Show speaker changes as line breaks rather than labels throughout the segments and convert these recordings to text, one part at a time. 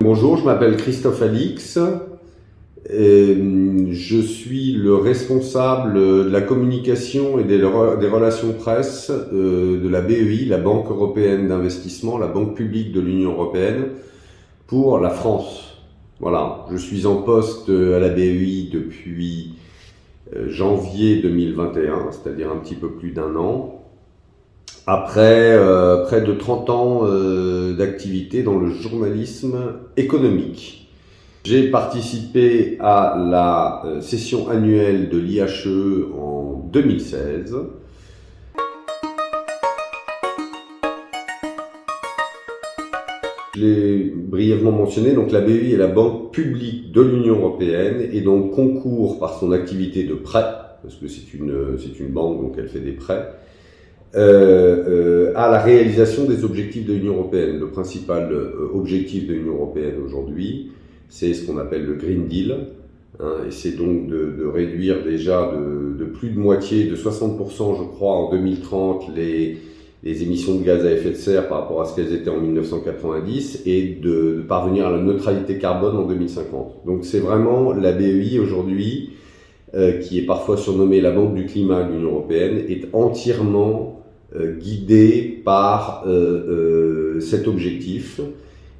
Bonjour, je m'appelle Christophe Alix. Je suis le responsable de la communication et des relations presse de la BEI, la Banque européenne d'investissement, la banque publique de l'Union européenne, pour la France. Voilà, je suis en poste à la BEI depuis janvier 2021, c'est-à-dire un petit peu plus d'un an. Après près de 30 ans d'activité dans le journalisme économique. J'ai participé à la session annuelle de l'IHE en 2016. Je l'ai brièvement mentionné, donc la BEI est la banque publique de l'Union européenne et donc concourt par son activité de prêt, parce que c'est une banque donc elle fait des prêts, à la réalisation des objectifs de l'Union européenne. Le principal objectif de l'Union européenne aujourd'hui, c'est ce qu'on appelle le Green Deal, et c'est donc de réduire déjà de plus de moitié, de 60% je crois en 2030, les émissions de gaz à effet de serre par rapport à ce qu'elles étaient en 1990 et de parvenir à la neutralité carbone en 2050. Donc c'est vraiment la BEI aujourd'hui, qui est parfois surnommée la Banque du climat de l'Union européenne, est entièrement guidée par cet objectif.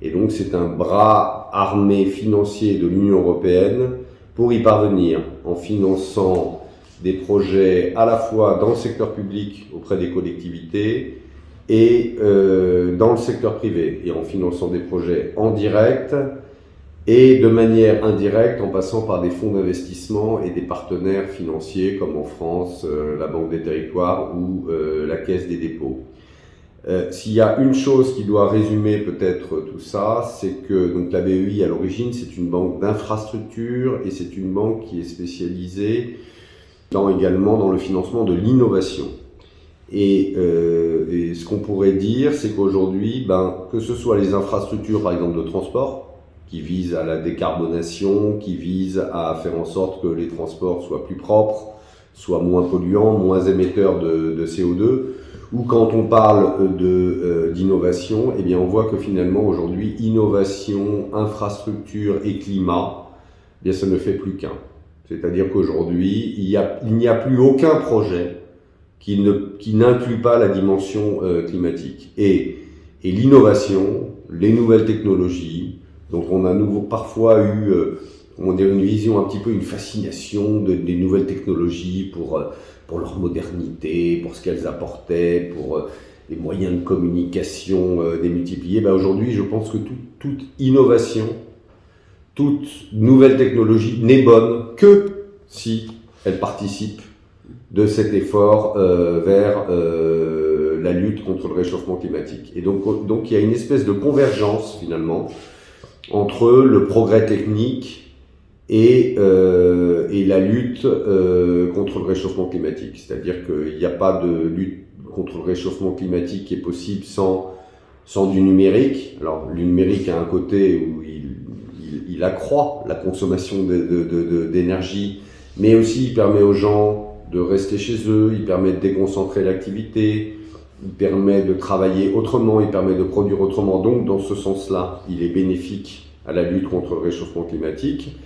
Et donc c'est un bras armé financier de l'Union européenne pour y parvenir en finançant des projets à la fois dans le secteur public auprès des collectivités et dans le secteur privé, et en finançant des projets en direct et de manière indirecte en passant par des fonds d'investissement et des partenaires financiers comme en France la Banque des Territoires ou la Caisse des dépôts. S'il y a une chose qui doit résumer peut-être tout ça, c'est que donc, la BEI à l'origine c'est une banque d'infrastructure et c'est une banque qui est spécialisée également dans le financement de l'innovation. Et ce qu'on pourrait dire, c'est qu'aujourd'hui, que ce soit les infrastructures par exemple de transport, qui visent à la décarbonation, qui visent à faire en sorte que les transports soient plus propres, soient moins polluants, moins émetteurs de CO2, ou quand on parle d'innovation, eh bien on voit que finalement aujourd'hui, innovation, infrastructure et climat, eh bien ça ne fait plus qu'un. C'est-à-dire qu'aujourd'hui, il n'y a plus aucun projet qui n'inclut pas la dimension climatique. Et l'innovation, les nouvelles technologies, donc on a parfois eu une vision un petit peu, une fascination des nouvelles technologies pour leur modernité, pour ce qu'elles apportaient, pour les moyens de communication démultipliés. Aujourd'hui, je pense que toute innovation, toute nouvelle technologie n'est bonne que si elle participe de cet effort vers la lutte contre le réchauffement climatique. Et donc il y a une espèce de convergence finalement entre le progrès technique et la lutte contre le réchauffement climatique. C'est-à-dire qu'il n'y a pas de lutte contre le réchauffement climatique qui est possible sans du numérique. Alors le numérique a un côté où il accroît la consommation d'énergie, mais aussi il permet aux gens de rester chez eux, il permet de déconcentrer l'activité, il permet de travailler autrement, il permet de produire autrement. Donc dans ce sens-là, il est bénéfique à la lutte contre le réchauffement climatique.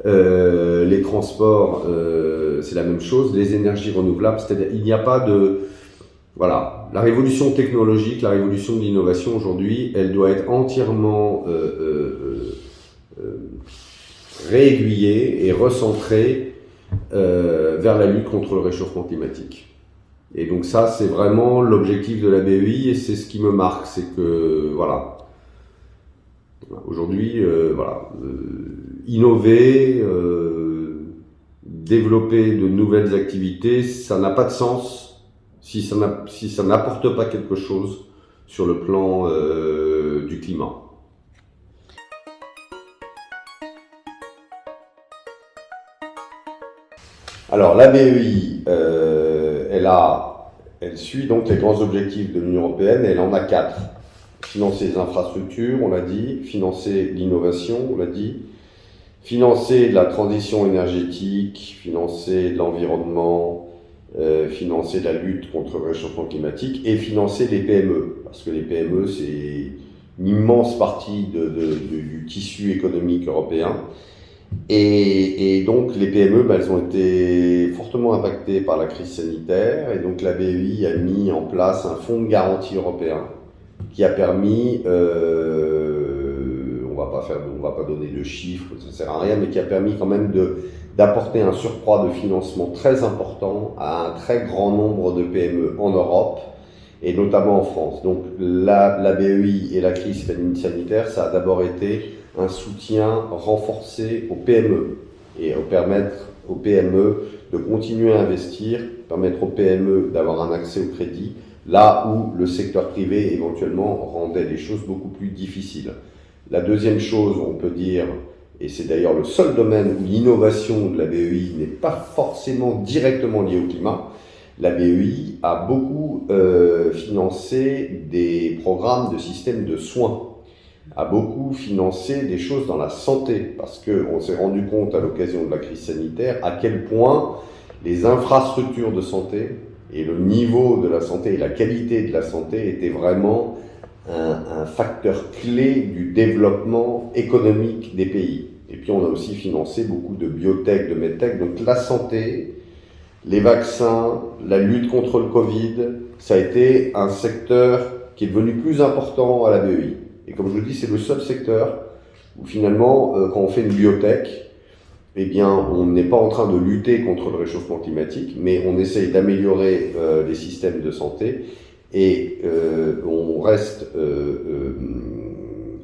Les transports, c'est la même chose. Les énergies renouvelables, c'est-à-dire il n'y a pas de... Voilà, la révolution technologique, la révolution de l'innovation aujourd'hui, elle doit être entièrement réaiguillée et recentrée vers la lutte contre le réchauffement climatique. Et donc ça, c'est vraiment l'objectif de la BEI et c'est ce qui me marque, c'est que voilà, aujourd'hui, innover, développer de nouvelles activités, ça n'a pas de sens si ça n'apporte pas quelque chose sur le plan du climat. Alors la BEI, elle suit donc les grands objectifs de l'Union européenne, et elle en a 4. Financer les infrastructures, on l'a dit, financer l'innovation, on l'a dit, financer la transition énergétique, financer l'environnement, financer la lutte contre le réchauffement climatique et financer les PME. Parce que les PME, une immense partie du tissu économique européen. Et donc les PME, elles ont été fortement impactées par la crise sanitaire, et donc la BEI a mis en place un fonds de garantie européen qui a permis, on va pas donner de chiffres, ça sert à rien, mais qui a permis quand même d'apporter un surcroît de financement très important à un très grand nombre de PME en Europe, et notamment en France. Donc la BEI et la crise sanitaire, ça a d'abord été un soutien renforcé aux PME et permettre aux PME de continuer à investir, permettre aux PME d'avoir un accès au crédit, là où le secteur privé éventuellement rendait les choses beaucoup plus difficiles. La deuxième chose, on peut dire, et c'est d'ailleurs le seul domaine où l'innovation de la BEI n'est pas forcément directement liée au climat, la BEI a beaucoup financé des programmes de systèmes de soins, a beaucoup financé des choses dans la santé, parce qu'on s'est rendu compte à l'occasion de la crise sanitaire à quel point les infrastructures de santé et le niveau de la santé et la qualité de la santé étaient vraiment un facteur clé du développement économique des pays. Et puis on a aussi financé beaucoup de biotech, de medtech, donc la santé, les vaccins, la lutte contre le Covid, ça a été un secteur qui est devenu plus important à la BEI. Et comme je vous le dis, c'est le seul secteur où finalement, quand on fait une biotech, eh bien, on n'est pas en train de lutter contre le réchauffement climatique, mais on essaye d'améliorer les systèmes de santé, et on reste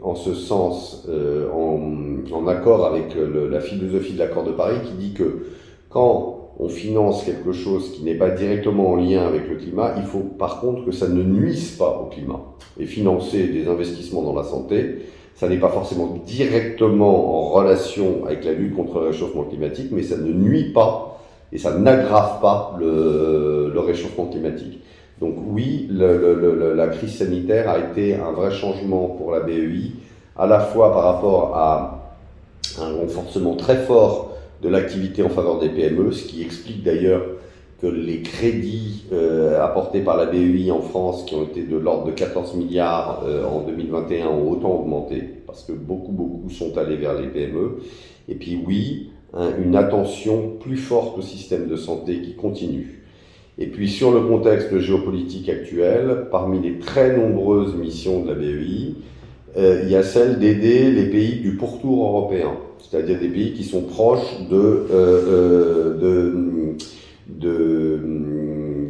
en ce sens en accord avec la philosophie de l'accord de Paris, qui dit que quand on finance quelque chose qui n'est pas directement en lien avec le climat, il faut par contre que ça ne nuise pas au climat. Et financer des investissements dans la santé, ça n'est pas forcément directement en relation avec la lutte contre le réchauffement climatique, mais ça ne nuit pas et ça n'aggrave pas le réchauffement climatique. Donc oui, la crise sanitaire a été un vrai changement pour la BEI, à la fois par rapport à un renforcement très fort de l'activité en faveur des PME, ce qui explique d'ailleurs que les crédits apportés par la BEI en France, qui ont été de l'ordre de 14 milliards en 2021, ont autant augmenté, parce que beaucoup sont allés vers les PME. Et puis oui, une attention plus forte au système de santé qui continue. Et puis sur le contexte géopolitique actuel, parmi les très nombreuses missions de la BEI, il y a celle d'aider les pays du pourtour européen, c'est-à-dire des pays qui sont proches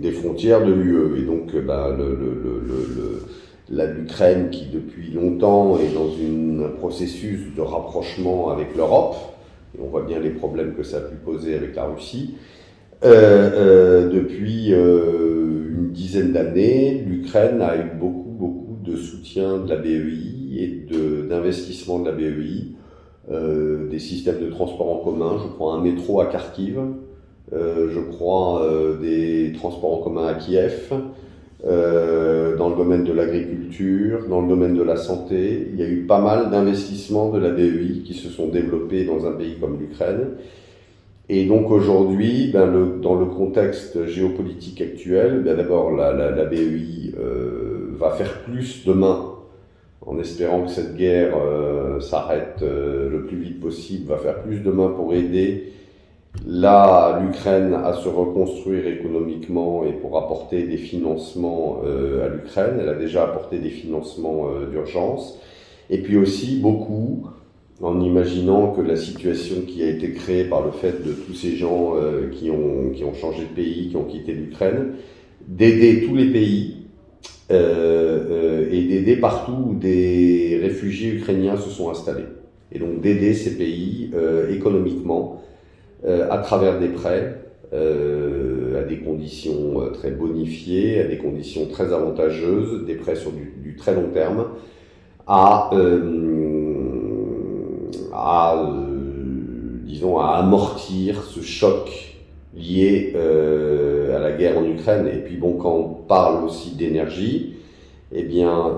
des frontières de l'UE. Et donc l'Ukraine, qui depuis longtemps est dans un processus de rapprochement avec l'Europe, et on voit bien les problèmes que ça a pu poser avec la Russie, depuis une dizaine d'années, l'Ukraine a eu beaucoup de soutien de la BEI et d'investissement de la BEI, des systèmes de transport en commun, je crois un métro à Kharkiv, je crois des transports en commun à Kiev, dans le domaine de l'agriculture, dans le domaine de la santé. Il y a eu pas mal d'investissements de la BEI qui se sont développés dans un pays comme l'Ukraine. Et donc aujourd'hui, dans le contexte géopolitique actuel, d'abord la BEI va faire plus demain, en espérant que cette guerre s'arrête le plus vite possible, va faire plus demain pour aider l'Ukraine à se reconstruire économiquement et pour apporter des financements à l'Ukraine. Elle a déjà apporté des financements d'urgence. Et puis aussi beaucoup, en imaginant que la situation qui a été créée par le fait de tous ces gens qui ont changé de pays, qui ont quitté l'Ukraine, d'aider tous les pays et d'aider partout où des réfugiés ukrainiens se sont installés. Et donc d'aider ces pays économiquement à travers des prêts, à des conditions très bonifiées, à des conditions très avantageuses, des prêts sur du très long terme, à amortir ce choc lié à la guerre en Ukraine. Et puis bon, quand on parle aussi d'énergie, eh bien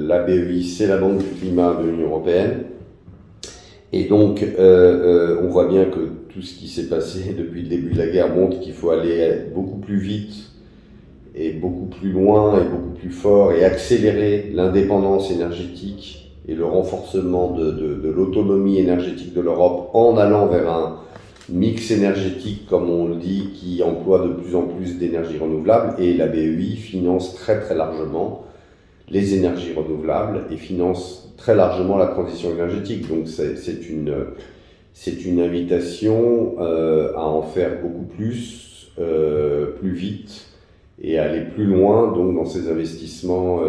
la BEI, c'est la Banque du climat de l'Union européenne. Et donc on voit bien que tout ce qui s'est passé depuis le début de la guerre montre qu'il faut aller beaucoup plus vite et beaucoup plus loin et beaucoup plus fort et accélérer l'indépendance énergétique et le renforcement de l'autonomie énergétique de l'Europe en allant vers un mix énergétique, comme on le dit, qui emploie de plus en plus d'énergie renouvelable, et la BEI finance très très largement les énergies renouvelables et finance très largement la transition énergétique. Donc c'est une invitation à en faire beaucoup plus, plus vite, et aller plus loin donc dans ces investissements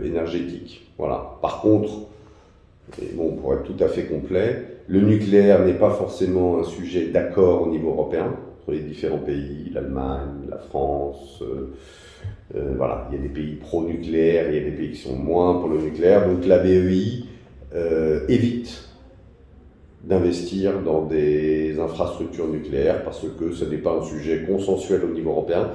énergétiques. Voilà. Par contre, et bon, pour être tout à fait complet, le nucléaire n'est pas forcément un sujet d'accord au niveau européen entre les différents pays, l'Allemagne, la France. Voilà, il y a des pays pro-nucléaire, il y a des pays qui sont moins pour le nucléaire. Donc la BEI évite d'investir dans des infrastructures nucléaires parce que ce n'est pas un sujet consensuel au niveau européen.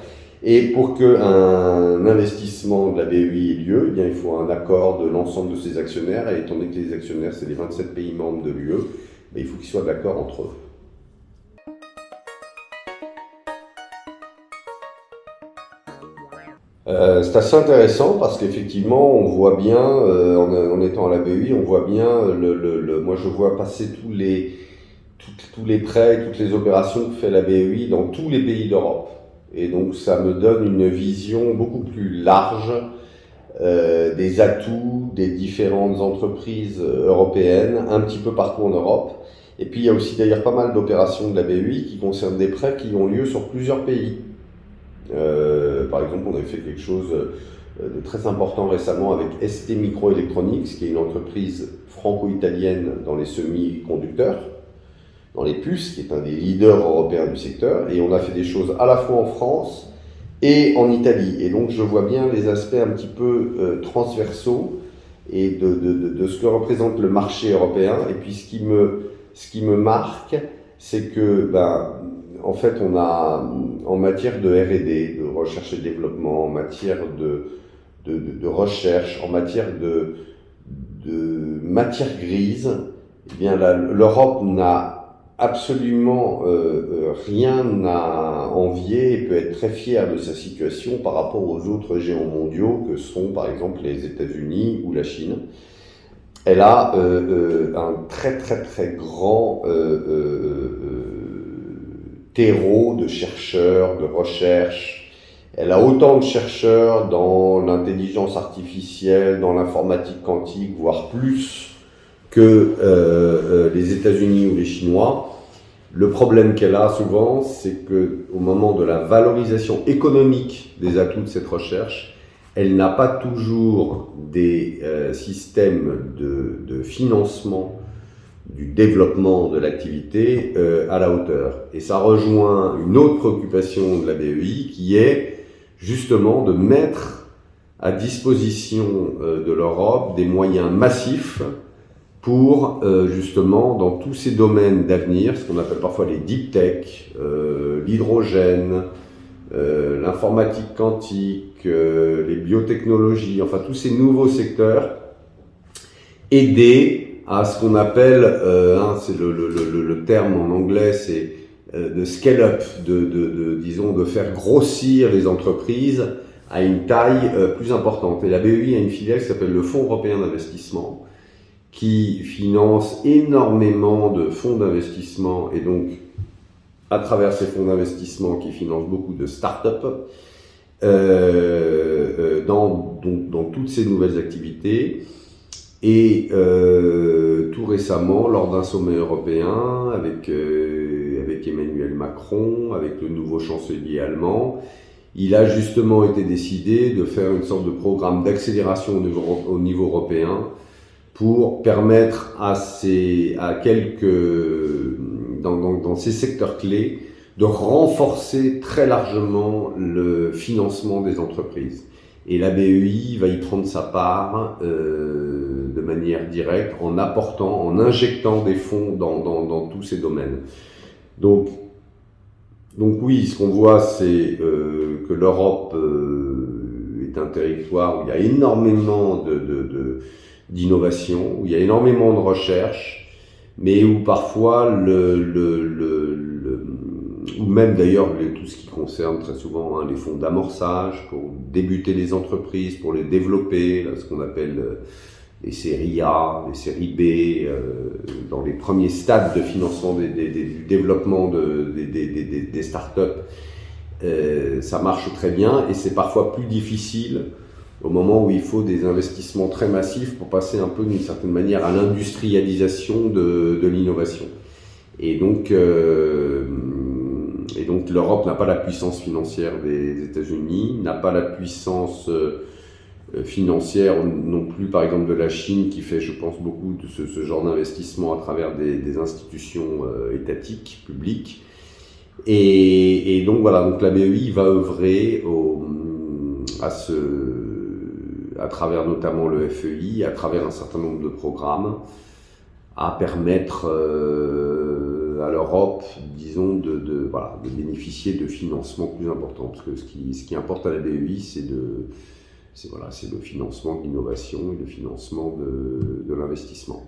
Et pour qu'un investissement de la BEI ait lieu, eh bien, il faut un accord de l'ensemble de ses actionnaires. Et étant donné que les actionnaires, c'est les 27 pays membres de l'UE, il faut qu'ils soient d'accord entre eux. C'est assez intéressant parce qu'effectivement, on voit bien, en étant à la BEI, on voit bien, moi je vois passer tous les prêts, toutes les opérations que fait la BEI dans tous les pays d'Europe. Et donc ça me donne une vision beaucoup plus large des atouts des différentes entreprises européennes, un petit peu partout en Europe. Et puis il y a aussi d'ailleurs pas mal d'opérations de la BEI qui concernent des prêts qui ont lieu sur plusieurs pays. Par exemple, on avait fait quelque chose de très important récemment avec ST Microelectronics, qui est une entreprise franco-italienne dans les semi-conducteurs, dans les puces, qui est un des leaders européens du secteur. Et on a fait des choses à la fois en France et en Italie. Et donc je vois bien les aspects un petit peu transversaux et de ce que représente le marché européen. Et puis ce qui me marque, c'est que en fait, on a, en matière de R&D, de recherche et développement, en matière de recherche, en matière de matière grise, eh bien l'Europe n'a absolument rien à envier et peut être très fière de sa situation par rapport aux autres géants mondiaux que sont par exemple les États-Unis ou la Chine. Elle a un très très très grand terreau de chercheurs, de recherche. Elle a autant de chercheurs dans l'intelligence artificielle, dans l'informatique quantique, voire plus que les États-Unis ou les Chinois. Le problème qu'elle a souvent, c'est qu'au moment de la valorisation économique des atouts de cette recherche, elle n'a pas toujours des systèmes de financement du développement de l'activité à la hauteur. Et ça rejoint une autre préoccupation de la BEI qui est justement de mettre à disposition de l'Europe des moyens massifs pour justement dans tous ces domaines d'avenir, ce qu'on appelle parfois les deep tech, l'hydrogène, l'informatique quantique, les biotechnologies, enfin tous ces nouveaux secteurs, aider à ce qu'on appelle, c'est le terme en anglais, c'est de scale-up, disons, de faire grossir les entreprises à une taille plus importante. Et la BEI a une filiale qui s'appelle le Fonds européen d'investissement, qui finance énormément de fonds d'investissement, et donc, à travers ces fonds d'investissement, qui financent beaucoup de start-up, dans toutes ces nouvelles activités. Et tout récemment, lors d'un sommet européen avec Emmanuel Macron, avec le nouveau chancelier allemand, il a justement été décidé de faire une sorte de programme d'accélération au niveau européen pour permettre dans ces secteurs clés de renforcer très largement le financement des entreprises. Et la BEI va y prendre sa part de manière directe en injectant des fonds dans tous ces domaines. Donc oui, ce qu'on voit, c'est que l'Europe est un territoire où il y a énormément d'innovation, où il y a énormément de recherche, mais où parfois ou même d'ailleurs tout ce qui concerne très souvent les fonds d'amorçage pour débuter les entreprises, pour les développer, là, ce qu'on appelle les séries A, les séries B, dans les premiers stades de financement du développement des startups. Ça marche très bien et c'est parfois plus difficile au moment où il faut des investissements très massifs pour passer un peu d'une certaine manière à l'industrialisation de l'innovation. Et donc l'Europe n'a pas la puissance financière des États-Unis, n'a pas la puissance financière non plus, par exemple, de la Chine, qui fait, je pense, beaucoup de ce genre d'investissement à travers des institutions étatiques, publiques. Et donc voilà, donc la BEI va œuvrer à travers notamment le FEI, à travers un certain nombre de programmes, à permettre à l'Europe, disons, de bénéficier de financements plus importants. Parce que ce qui importe à la BEI, c'est le financement de l'innovation et le financement de l'investissement.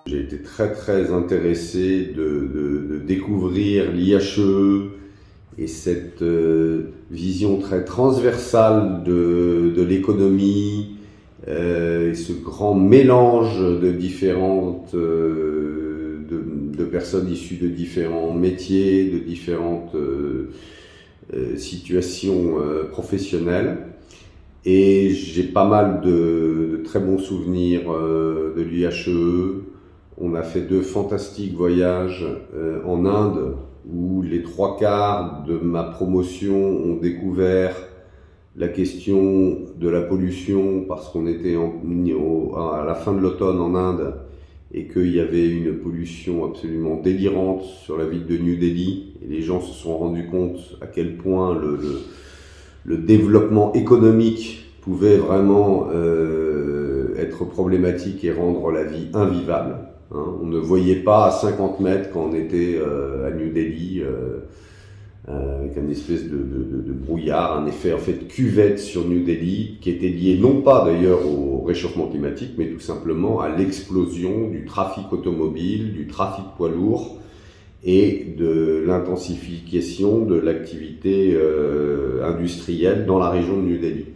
J'ai été très très intéressé de découvrir l'IHE et cette vision très transversale de l'économie, et ce grand mélange de différentes de personnes issues de différents métiers, de différentes situations professionnelles. Et j'ai pas mal de très bons souvenirs de l'IHE. On a fait 2 fantastiques voyages en Inde où les 3/4 de ma promotion ont découvert la question de la pollution parce qu'on était à la fin de l'automne en Inde et qu'il y avait une pollution absolument délirante sur la ville de New Delhi. Et les gens se sont rendus compte à quel point le développement économique pouvait vraiment être problématique et rendre la vie invivable. On ne voyait pas à 50 mètres quand on était à New Delhi, avec une espèce de brouillard, un effet en fait cuvette sur New Delhi, qui était lié non pas d'ailleurs au réchauffement climatique, mais tout simplement à l'explosion du trafic automobile, du trafic poids lourd et de l'intensification de l'activité industrielle dans la région de New Delhi.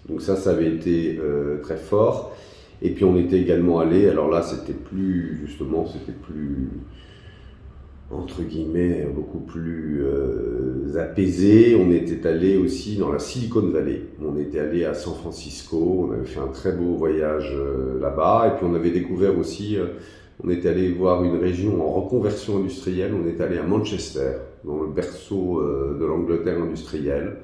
Donc ça avait été très fort. Et puis on était également allé, alors là c'était plus, entre guillemets, beaucoup plus apaisé. On était allé aussi dans la Silicon Valley. On était allé à San Francisco, on avait fait un très beau voyage là-bas. Et puis on avait découvert aussi, on était allé voir une région en reconversion industrielle. On est allé à Manchester, dans le berceau de l'Angleterre industrielle.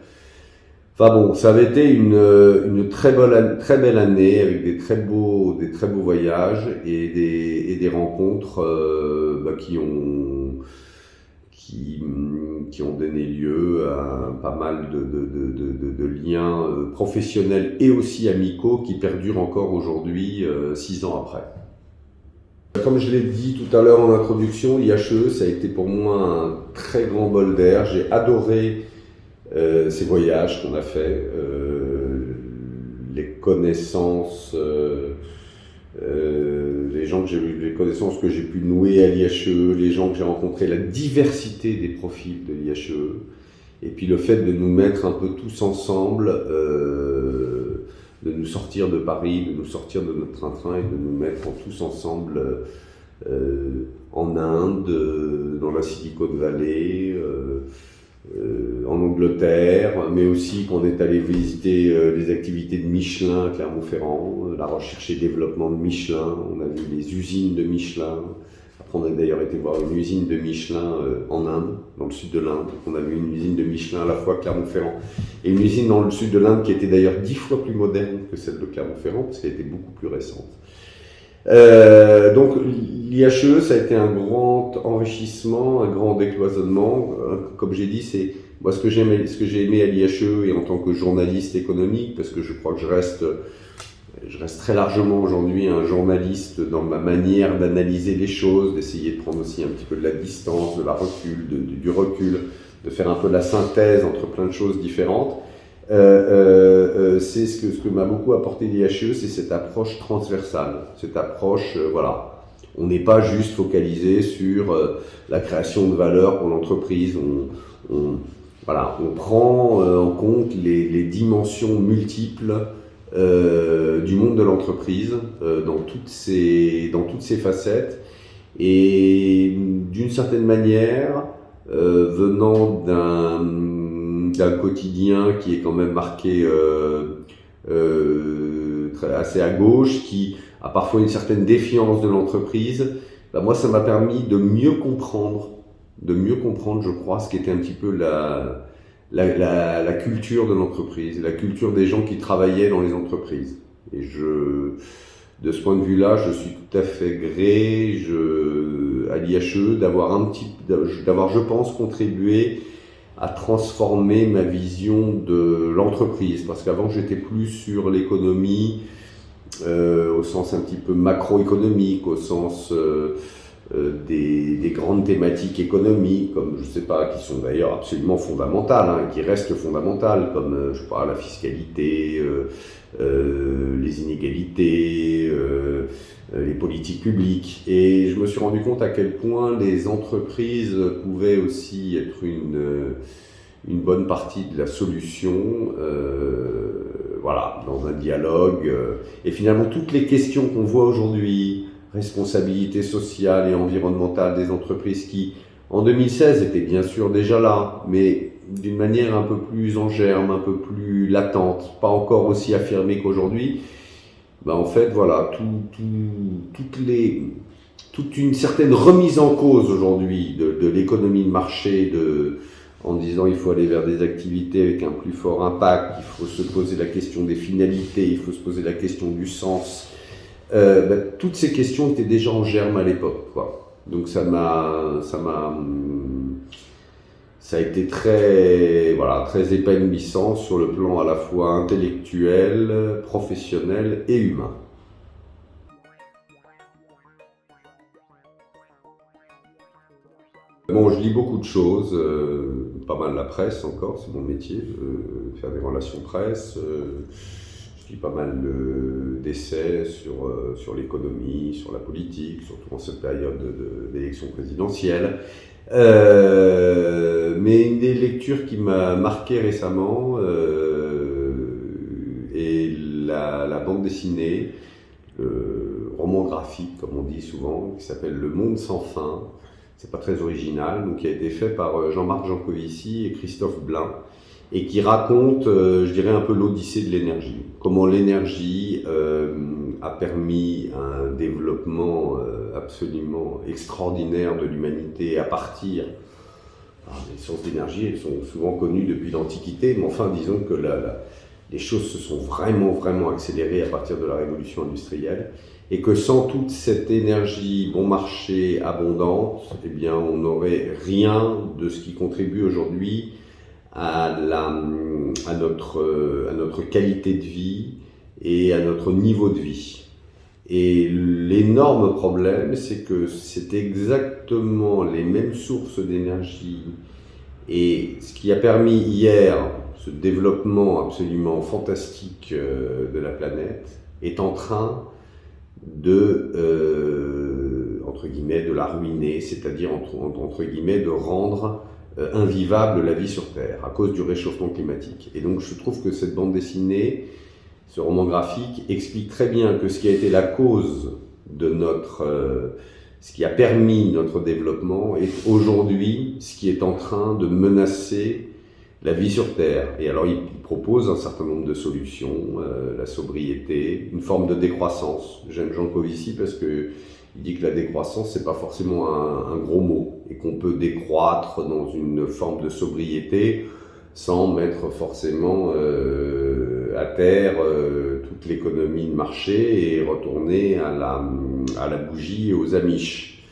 Enfin bon, ça avait été une très belle année avec des très beaux voyages et des rencontres qui ont donné lieu à pas mal de liens professionnels et aussi amicaux qui perdurent encore aujourd'hui, 6 ans après. Comme je l'ai dit tout à l'heure en introduction, l'IHE, ça a été pour moi un très grand bol d'air. J'ai adoré ces voyages qu'on a fait, les connaissances, les connaissances que j'ai pu nouer à l'IHE, les gens que j'ai rencontrés, la diversité des profils de l'IHE, et puis le fait de nous mettre un peu tous ensemble, de nous sortir de Paris, de nous sortir de notre train-train et de nous mettre tous ensemble en Inde, dans la Silicon Valley, en Angleterre, mais aussi qu'on est allé visiter les activités de Michelin à Clermont-Ferrand, la recherche et développement de Michelin, on a vu les usines de Michelin. Après on a d'ailleurs été voir une usine de Michelin en Inde, dans le sud de l'Inde. On a vu une usine de Michelin à la fois à Clermont-Ferrand et une usine dans le sud de l'Inde qui était d'ailleurs 10 fois plus moderne que celle de Clermont-Ferrand parce qu'elle était beaucoup plus récente. Donc l'IHE, ça a été un grand enrichissement, un grand décloisonnement. Comme j'ai dit, c'est moi ce que j'ai aimé à l'IHE et en tant que journaliste économique, parce que je crois que je reste très largement aujourd'hui un journaliste dans ma manière d'analyser les choses, d'essayer de prendre aussi un petit peu de la distance, du recul, de faire un peu la synthèse entre plein de choses différentes. C'est ce que m'a beaucoup apporté l'IHE, c'est cette approche transversale, cette approche, voilà. On n'est pas juste focalisé sur la création de valeur pour l'entreprise. Voilà, on prend en compte les dimensions multiples du monde de l'entreprise dans toutes ses facettes. Et d'une certaine manière, venant d'un quotidien qui est quand même marqué assez à gauche, qui a parfois une certaine défiance de l'entreprise, bah moi ça m'a permis de mieux comprendre, je crois, ce qu'était un petit peu la culture de l'entreprise, la culture des gens qui travaillaient dans les entreprises. Et de ce point de vue-là, je suis tout à fait gré à l'IHE d'avoir, je pense, contribué à transformer ma vision de l'entreprise. Parce qu'avant, j'étais plus sur l'économie, au sens un petit peu macroéconomique, au sens des grandes thématiques économiques, comme, je sais pas, qui sont d'ailleurs absolument fondamentales, hein, qui restent fondamentales, comme, je sais pas, la fiscalité, les inégalités, les politiques publiques. Et je me suis rendu compte à quel point les entreprises pouvaient aussi être une bonne partie de la solution, voilà, dans un dialogue. Et finalement, toutes les questions qu'on voit aujourd'hui, responsabilité sociale et environnementale des entreprises, qui en 2016 étaient bien sûr déjà là, mais d'une manière un peu plus en germe, un peu plus latente, pas encore aussi affirmée qu'aujourd'hui, ben en fait, voilà, toute une certaine remise en cause aujourd'hui de l'économie de marché, en disant il faut aller vers des activités avec un plus fort impact, il faut se poser la question des finalités, il faut se poser la question du sens. Toutes ces questions étaient déjà en germe à l'époque, quoi. Donc ça a été très épanouissant sur le plan à la fois intellectuel, professionnel et humain. Bon, je lis beaucoup de choses, pas mal la presse encore, c'est mon métier, faire des relations presse. Je lis pas mal d'essais sur l'économie, sur la politique, surtout en cette période d'élection présidentielle. Mais une des lectures qui m'a marqué récemment est la bande dessinée, le roman graphique, comme on dit souvent, qui s'appelle Le Monde sans fin. C'est pas très original, donc qui a été fait par Jean-Marc Jancovici et Christophe Blain, et qui raconte, je dirais, un peu l'odyssée de l'énergie. Comment l'énergie a permis un développement absolument extraordinaire de l'humanité à partir. Les sources d'énergie, elles sont souvent connues depuis l'Antiquité, mais enfin, disons que les choses se sont vraiment accélérées à partir de la révolution industrielle, et que sans toute cette énergie bon marché abondante, eh bien, on n'aurait rien de ce qui contribue aujourd'hui à notre qualité de vie et à notre niveau de vie. Et l'énorme problème, c'est que c'est exactement les mêmes sources d'énergie, et ce qui a permis hier ce développement absolument fantastique de la planète est en train entre guillemets, de la ruiner, c'est-à-dire entre guillemets de rendre invivable la vie sur Terre à cause du réchauffement climatique. Et donc je trouve que cette bande dessinée, ce roman graphique, explique très bien que ce qui a été la cause de ce qui a permis notre développement est aujourd'hui ce qui est en train de menacer la vie sur Terre. Et alors il propose un certain nombre de solutions, la sobriété, une forme de décroissance. J'aime Jancovici parce que il dit que la décroissance, c'est pas forcément un gros mot, et qu'on peut décroître dans une forme de sobriété sans mettre forcément à terre toute l'économie de marché et retourner à la bougie et aux amiches.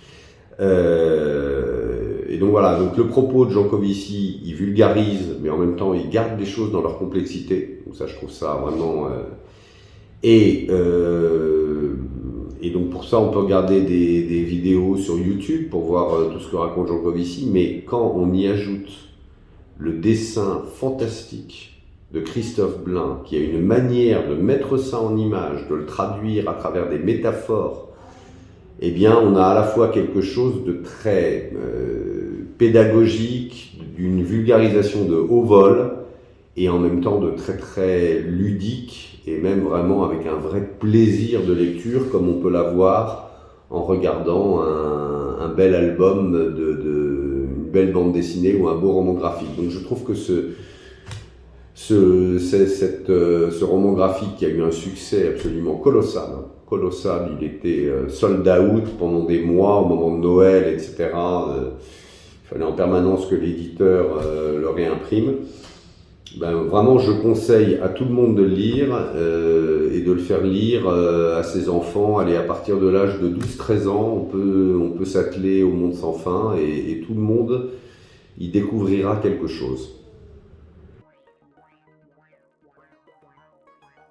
Et donc voilà, donc le propos de Jancovici, il vulgarise, mais en même temps il garde les choses dans leur complexité. Donc ça, je trouve ça vraiment... Et donc pour ça, on peut regarder des vidéos sur YouTube pour voir tout ce que raconte Jancovici, mais quand on y ajoute le dessin fantastique de Christophe Blain, qui a une manière de mettre ça en image, de le traduire à travers des métaphores, eh bien, on a à la fois quelque chose de très pédagogique, d'une vulgarisation de haut vol, et en même temps de très très ludique, et même vraiment avec un vrai plaisir de lecture, comme on peut l'avoir en regardant un bel album, une belle bande dessinée ou un beau roman graphique. Donc je trouve que ce roman graphique qui a eu un succès absolument colossal, il était sold out pendant des mois au moment de Noël, etc. Il fallait en permanence que l'éditeur le réimprime. Ben, vraiment, je conseille à tout le monde de le lire et de le faire lire à ses enfants. Allez, à partir de l'âge de 12-13 ans, on peut s'atteler au monde sans fin et tout le monde y découvrira quelque chose.